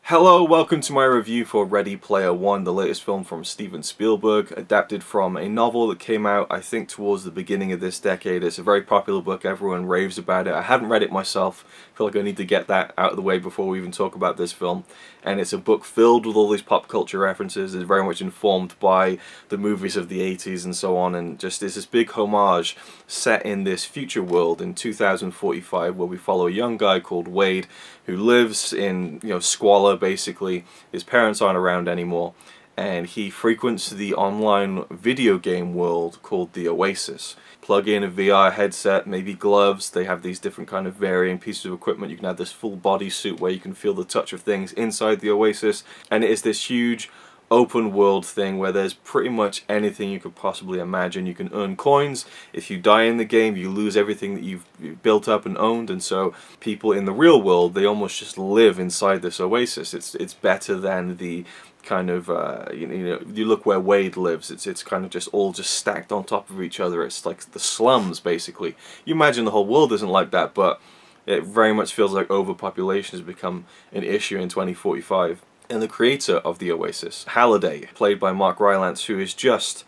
Hello, welcome to my review for Ready Player One, the latest film from Steven Spielberg, adapted from a novel that came out, I think, towards the beginning of this decade. It's a very popular book, everyone raves about it. I hadn't read it myself, I feel like I need to get that out of the way before we even talk about this film. And it's a book filled with all these pop culture references. It's very much informed by the movies of the 80s and so on, and just is this big homage set in this future world in 2045 where we follow a young guy called Wade who lives in, squalor basically. His parents aren't around anymore, and he frequents the online video game world called the Oasis. Plug in a VR headset, maybe gloves. They have these different kind of varying pieces of equipment. You can have this full body suit where you can feel the touch of things inside the Oasis, and it is this huge open world thing where there's pretty much anything you could possibly imagine. You can earn coins. If you die in the game, you lose everything that you've built up and owned, and so people in the real world, they almost just live inside this Oasis. It's better than the kind of you look where Wade lives. It's kind of just all just stacked on top of each other. It's like the slums basically. You imagine the whole world isn't like that, but it very much feels like overpopulation has become an issue in 2045. And the creator of the Oasis, Halliday, played by Mark Rylance, who is just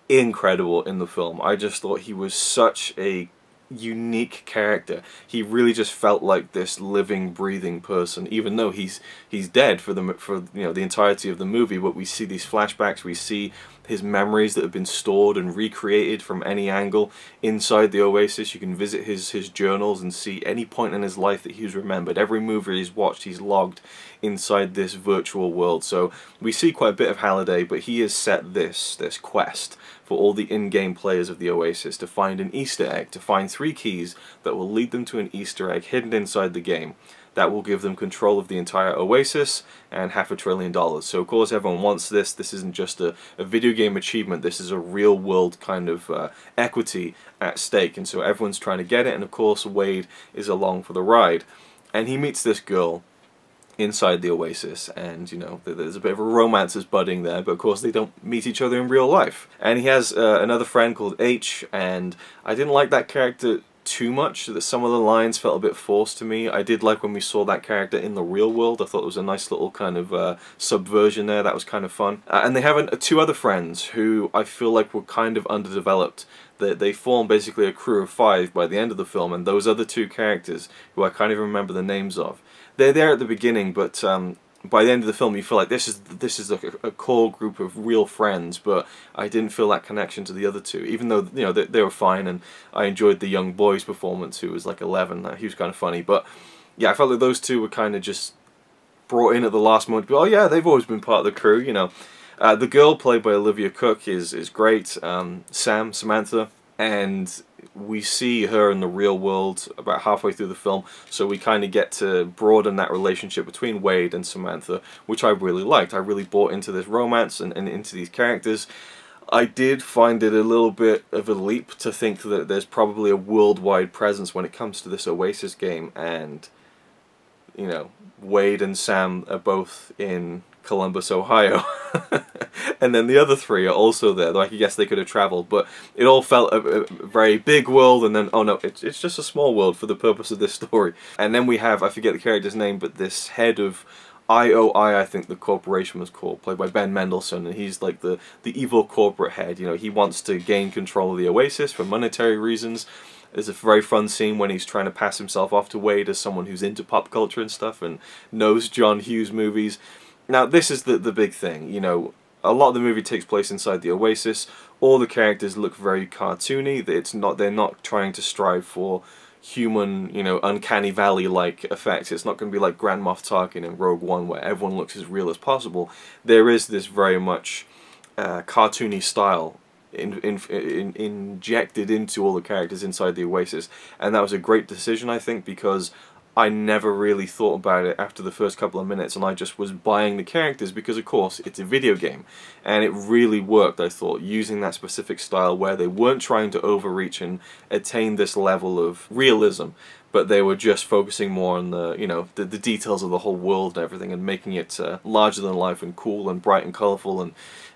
incredible in the film. I just thought he was such a unique character. He really just felt like this living, breathing person, even though he's dead for the entirety of the movie. But we see these flashbacks, we see his memories that have been stored and recreated from any angle inside the Oasis. You can visit his journals and see any point in his life that he's remembered. Every movie he's watched, he's logged inside this virtual world. So we see quite a bit of Halliday, but he has set this quest for all the in-game players of the Oasis to find an Easter egg, to find 3 keys that will lead them to an Easter egg hidden inside the game that will give them control of the entire Oasis and $500 billion. So of course everyone wants this. This isn't just a video game achievement, this is a real world kind of equity at stake, and so everyone's trying to get it, and of course Wade is along for the ride. And he meets this girl inside the Oasis, and there's a bit of a romance that's budding there, but of course they don't meet each other in real life. And he has another friend called H, and I didn't like that character too much. That some of the lines felt a bit forced to me. I did like when we saw that character in the real world. I thought it was a nice little kind of subversion there. That was kind of fun. And they have 2 other friends who I feel like were kind of underdeveloped. They form basically a crew of 5 by the end of the film, and those other 2 characters, who I can't even remember the names of, they're there at the beginning, but by the end of the film you feel like this is a core group of real friends, but I didn't feel that connection to the other 2, even though they were fine, and I enjoyed the young boy's performance, who was like 11. He was kind of funny, but yeah, I felt like those 2 were kind of just brought in at the last moment. But, oh yeah, they've always been part of the crew, The girl played by Olivia Cooke is great, Samantha, and we see her in the real world about halfway through the film, so we kind of get to broaden that relationship between Wade and Samantha, which I really liked. I really bought into this romance and into these characters. I did find it a little bit of a leap to think that there's probably a worldwide presence when it comes to this Oasis game, and Wade and Sam are both in Columbus, Ohio. And then the other 3 are also there, though I guess they could have traveled, but it all felt a very big world, and then, oh no, it's just a small world for the purpose of this story. And then we have, I forget the character's name, but this head of IOI, I think the corporation was called, played by Ben Mendelsohn, and he's like the evil corporate head. He wants to gain control of the Oasis for monetary reasons. There's a very fun scene when he's trying to pass himself off to Wade as someone who's into pop culture and stuff and knows John Hughes movies. Now this is the big thing, a lot of the movie takes place inside the Oasis. All the characters look very cartoony. They're not trying to strive for human, uncanny valley-like effects. It's not going to be like Grand Moff Tarkin in Rogue One, where everyone looks as real as possible. There is this very much cartoony style injected into all the characters inside the Oasis, and that was a great decision, I think, because I never really thought about it after the first couple of minutes, and I just was buying the characters because, of course, it's a video game. And it really worked, I thought, using that specific style where they weren't trying to overreach and attain this level of realism, but they were just focusing more on the details of the whole world and everything, and making it larger than life and cool and bright and colourful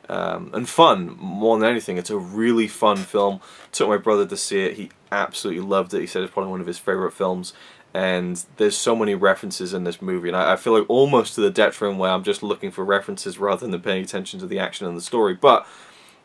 and fun more than anything. It's a really fun film. Took my brother to see it. He absolutely loved it. He said it's probably one of his favourite films. and there's so many references in this movie, and I feel like almost to the detriment where I'm just looking for references rather than paying attention to the action and the story, but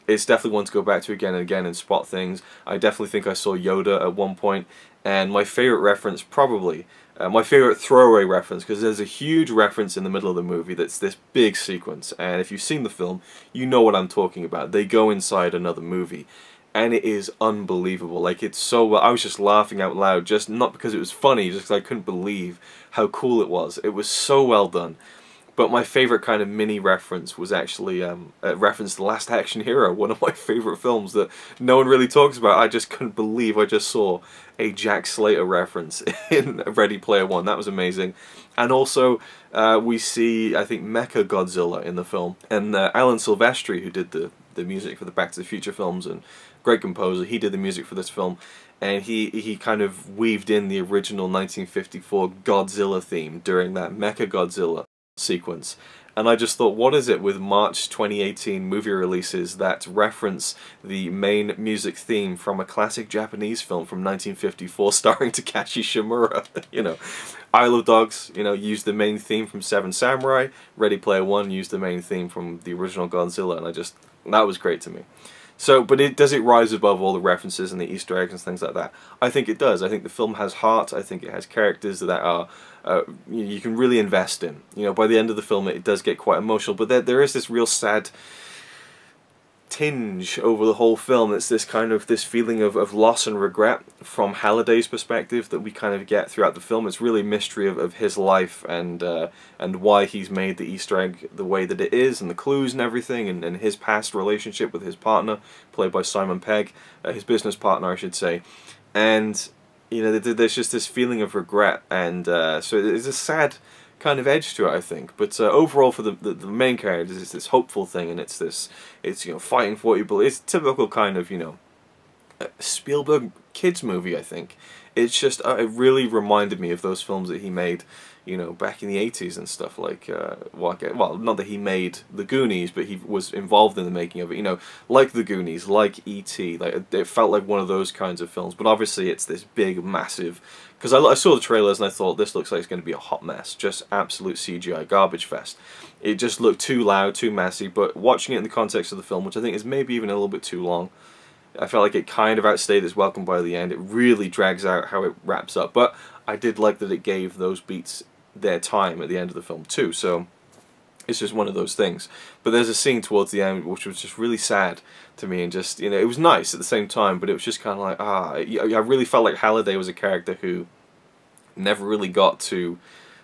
it's definitely one to go back to again and again and spot things. I definitely think I saw Yoda at one point, and my favourite reference probably, my favourite throwaway reference, because there's a huge reference in the middle of the movie that's this big sequence, and if you've seen the film, you know what I'm talking about. They go inside another movie, and it is unbelievable. Like, it's so well. I was just laughing out loud, just not because it was funny, just because I couldn't believe how cool it was. It was so well done. But my favourite kind of mini reference was actually a reference to The Last Action Hero, one of my favourite films that no one really talks about. I just couldn't believe I just saw a Jack Slater reference in Ready Player One. That was amazing. And also, we see, I think, Mecha Godzilla in the film. And Alan Silvestri, who did the music for the Back to the Future films, and great composer, he did the music for this film. And he kind of weaved in the original 1954 Godzilla theme during that Mecha Godzilla sequence. And I just thought, what is it with March 2018 movie releases that reference the main music theme from a classic Japanese film from 1954 starring Takashi Shimura? You know, Isle of Dogs, you know, used the main theme from Seven Samurai. Ready Player One used the main theme from the original Godzilla, and that was great to me. So, but does it rise above all the references and the Easter eggs and things like that? I think it does. I think the film has heart. I think it has characters that are you can really invest in. You know, by the end of the film, it does get quite emotional. But there is this real sad tinge over the whole film. It's this kind of feeling of loss and regret from Halliday's perspective that we kind of get throughout the film. It's really a mystery of his life and why he's made the Easter egg the way that it is, and the clues and everything, and his past relationship with his partner, played by Simon Pegg, his business partner, I should say. And you know, there's just this feeling of regret, and so there's a sad kind of edge to it, I think. But overall, for the main characters, it's this hopeful thing, and it's you know, fighting for what you believe. It's typical kind of, you know, Spielberg kids movie, I think. It's just, it really reminded me of those films that he made, you know, back in the 80s and stuff, like, well, not that he made The Goonies, but he was involved in the making of it, you know, like The Goonies, like E.T., like, it felt like one of those kinds of films, but obviously it's this big, massive, because I saw the trailers and I thought, this looks like it's going to be a hot mess, just absolute CGI garbage fest. It just looked too loud, too messy, but watching it in the context of the film, which I think is maybe even a little bit too long, I felt like it kind of outstayed its welcome by the end. It really drags out how it wraps up, but I did like that it gave those beats their time at the end of the film too, so it's just one of those things. But there's a scene towards the end which was just really sad to me, and just, you know, it was nice at the same time, but it was just kind of like, I really felt like Halliday was a character who never really got to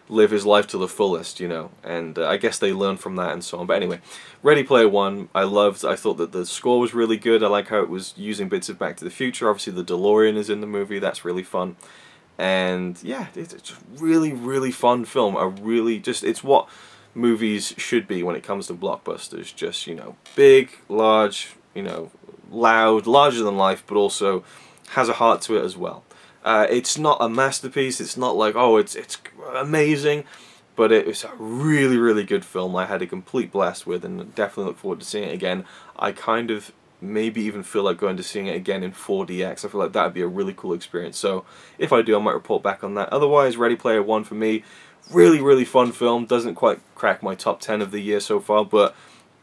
live his life to the fullest, you know, and I guess they learned from that and so on. But anyway, Ready Player One, I loved. I thought that the score was really good. I like how it was using bits of Back to the Future. Obviously the DeLorean is in the movie, that's really fun. And yeah, it's a really, really fun film. It's what movies should be when it comes to blockbusters. Just, you know, big, large, you know, loud, larger than life, but also has a heart to it as well. It's not a masterpiece. It's not like, oh, it's amazing, but it's a really, really good film. I had a complete blast with, and definitely look forward to seeing it again. I kind of maybe even feel like going to seeing it again in 4DX. I feel like that would be a really cool experience. So if I do, I might report back on that. Otherwise, Ready Player One for me, really, really fun film. Doesn't quite crack my top 10 of the year so far, but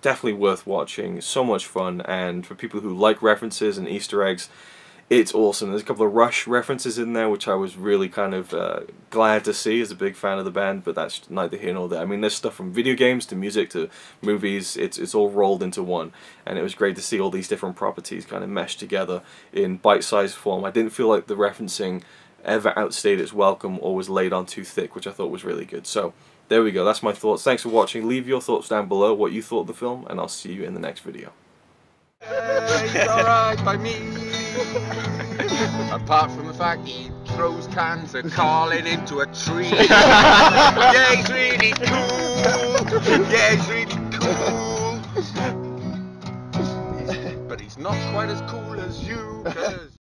definitely worth watching. So much fun, and for people who like references and Easter eggs, it's awesome. There's a couple of Rush references in there, which I was really kind of glad to see as a big fan of the band, but that's neither here nor there. I mean, there's stuff from video games to music to movies. It's all rolled into one, and it was great to see all these different properties kind of meshed together in bite-sized form. I didn't feel like the referencing ever outstayed its welcome or was laid on too thick, which I thought was really good. So there we go. That's my thoughts. Thanks for watching. Leave your thoughts down below, what you thought of the film, and I'll see you in the next video. He's alright by me. Apart from the fact he throws cans of Carlin into a tree. Yeah, he's really cool. Yeah, he's really cool. But he's not quite as cool as you.